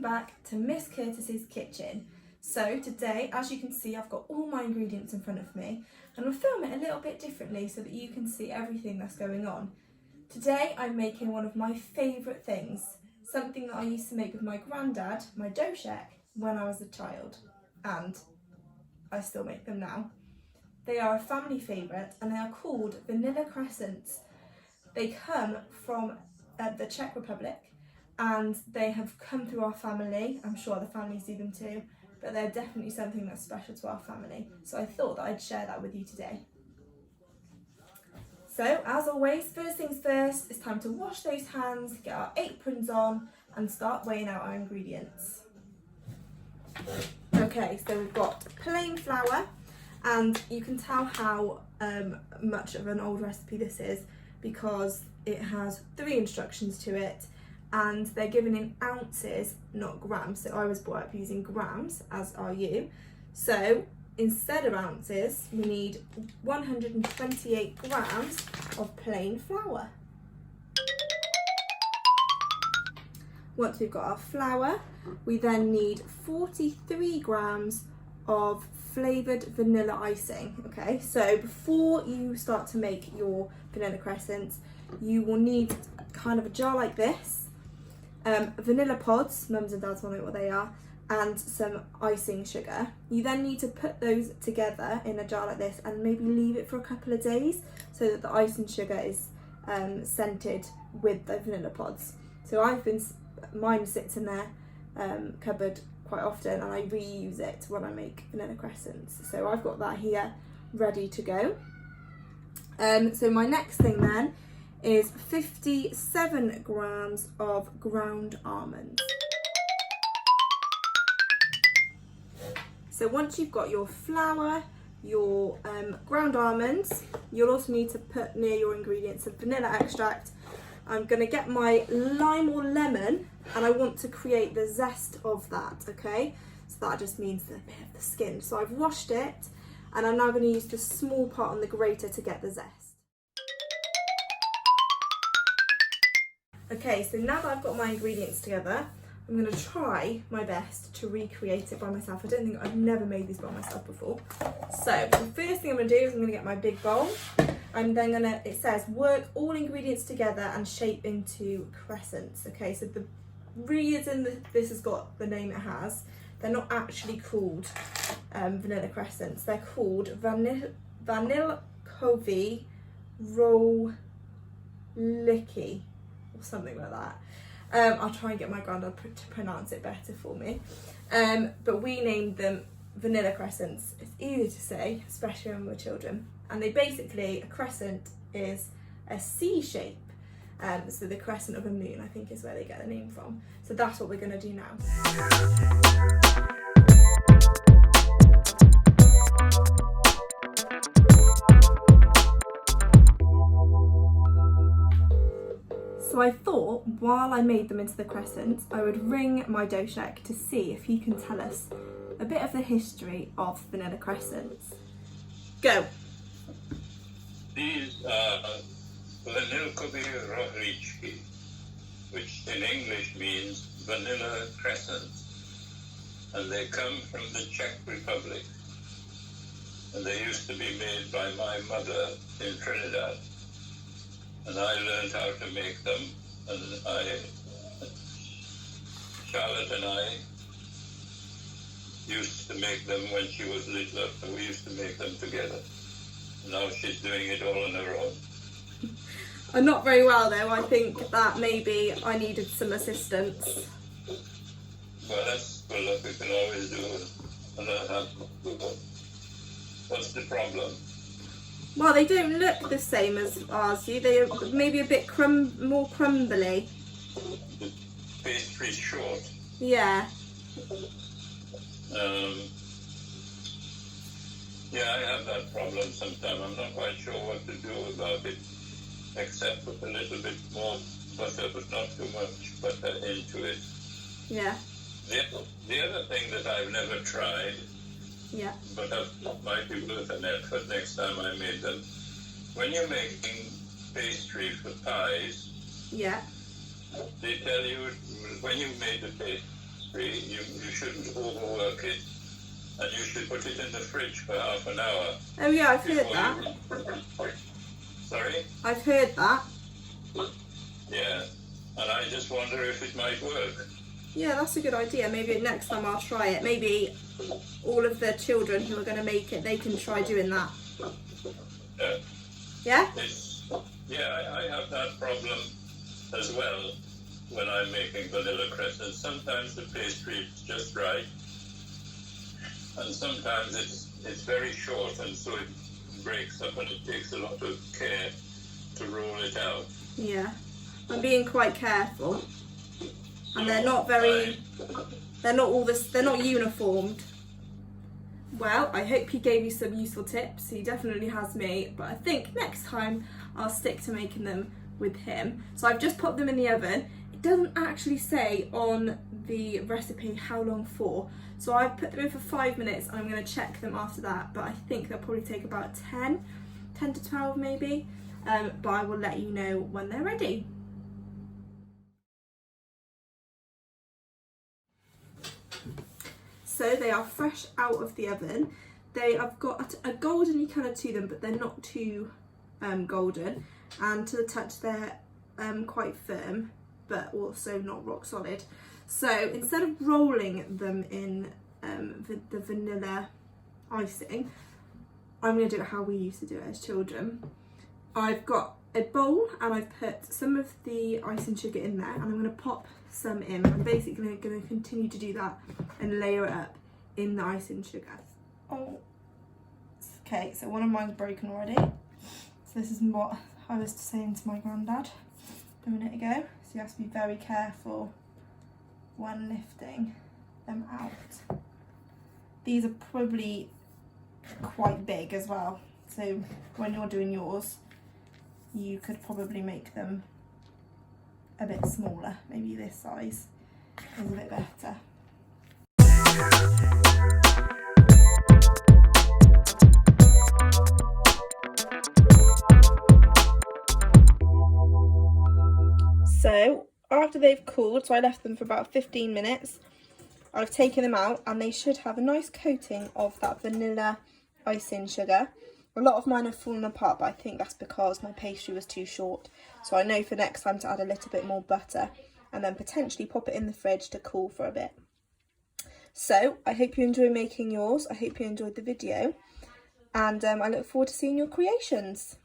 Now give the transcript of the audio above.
back to Miss Curtis's kitchen. So today, as you can see, I've got all my ingredients in front of me and I'll film it a little bit differently so that you can see everything that's going on. Today I'm making one of my favourite things, something that I used to make with my granddad, my doshek, when I was a child, and I still make them now. They are a family favourite and they are called vanilla crescents. They come from the Czech Republic and they have come through our family. I'm sure other families do them too, but they're definitely something that's special to our family. So I thought that I'd share that with you today. So as always, first things first, it's time to wash those hands, get our aprons on and start weighing out our ingredients. Okay, so we've got plain flour, and you can tell how much of an old recipe this is because it has 3 instructions to it and they're given in ounces, not grams. So I was brought up using grams, as are you. So instead of ounces, we need 128 grams of plain flour. Once we've got our flour, we then need 43 grams of flavoured vanilla icing. Okay, so before you start to make your vanilla crescents, you will need kind of a jar like this, vanilla pods, mums and dads will know what they are, and some icing sugar. You then need to put those together in a jar like this and maybe leave it for a couple of days so that the icing sugar is scented with the vanilla pods. So mine sits in there cupboard quite often and I reuse it when I make vanilla crescents. So I've got that here ready to go. So my next thing then is 57 grams of ground almonds. So once you've got your flour, your ground almonds, you'll also need to put near your ingredients of vanilla extract. I'm going to get my lime or lemon and I want to create the zest of that, okay? So that just means the bit of the skin. So I've washed it and I'm now going to use the small part on the grater to get the zest. Okay, so now that I've got my ingredients together, I'm going to try my best to recreate it by myself. I've never made these by myself before. So the first thing I'm going to do is I'm going to get my big bowl. I'm then going to, it says, work all ingredients together and shape into crescents. Okay, so the reason that this has got the name it has, they're not actually called vanilla crescents. They're called vanilkovi roliki or something like that. I'll try and get my granddad to pronounce it better for me. But we named them vanilla crescents. It's easy to say, especially when we're children. And they basically, a crescent is a C shape. So the crescent of a moon, I think, is where they get the name from. So that's what we're going to do now. So I thought, while I made them into the crescents, I would ring my doshek to see if he can tell us a bit of the history of vanilla crescents. Go! These are vanilkovi roliki, which in English means vanilla crescents, and they come from the Czech Republic, and they used to be made by my mother in Trinidad. And I learned how to make them, and Charlotte and I used to make them when she was little, and we used to make them together. Now she's doing it all on her own. I'm not very well though, I think that maybe I needed some assistance. Well, that's good luck, we can always do another. What's the problem? Well, they don't look the same as ours do. They're maybe a bit more crumbly. The pastry's short. Yeah. Yeah, I have that problem sometimes. I'm not quite sure what to do about it, except put a little bit more butter, but not too much butter into it. Yeah. The other thing that I've never tried, yeah, but that might be worth an effort next time I made them. When you're making pastry for pies, yeah, they tell you when you made the pastry, you shouldn't overwork it. And you should put it in the fridge for half an hour. Oh yeah, I've heard that. Sorry? I've heard that. Yeah. And I just wonder if it might work. Yeah, that's a good idea. Maybe next time I'll try it. Maybe all of the children who are going to make it, they can try doing that. Yeah. Yeah? I have that problem as well when I'm making vanilla crescents. Sometimes the pastry is just right, and sometimes it's very short, and so it breaks up, and it takes a lot of care to roll it out. Yeah, I'm being quite careful, and they're not very. They're not uniformed. Well, I hope he gave you some useful tips. He definitely has me, but I think next time I'll stick to making them with him. So I've just popped them in the oven. It doesn't actually say on the recipe how long for. So I've put them in for 5 minutes and I'm going to check them after that. But I think they'll probably take about 10 to 12 maybe. But I will let you know when they're ready. So they are fresh out of the oven. They have got a goldeny colour to them, but they're not too golden. And to the touch, they're quite firm, but also not rock solid. So instead of rolling them in the vanilla icing, I'm going to do it how we used to do it as children. I've got a bowl and I've put some of the icing sugar in there, and I'm going to pop some in. I'm basically going to continue to do that and layer it up in the icing sugar. Oh, okay, so one of mine's broken already. So this is what I was saying to my granddad a minute ago. So you have to be very careful when lifting them out. These are probably quite big as well. So when you're doing yours, you could probably make them a bit smaller. Maybe this size is a bit better. So after they've cooled, so I left them for about 15 minutes, I've taken them out and they should have a nice coating of that vanilla icing sugar. A lot of mine have fallen apart, but I think that's because my pastry was too short. So I know for next time to add a little bit more butter and then potentially pop it in the fridge to cool for a bit. So I hope you enjoy making yours. I hope you enjoyed the video, and I look forward to seeing your creations.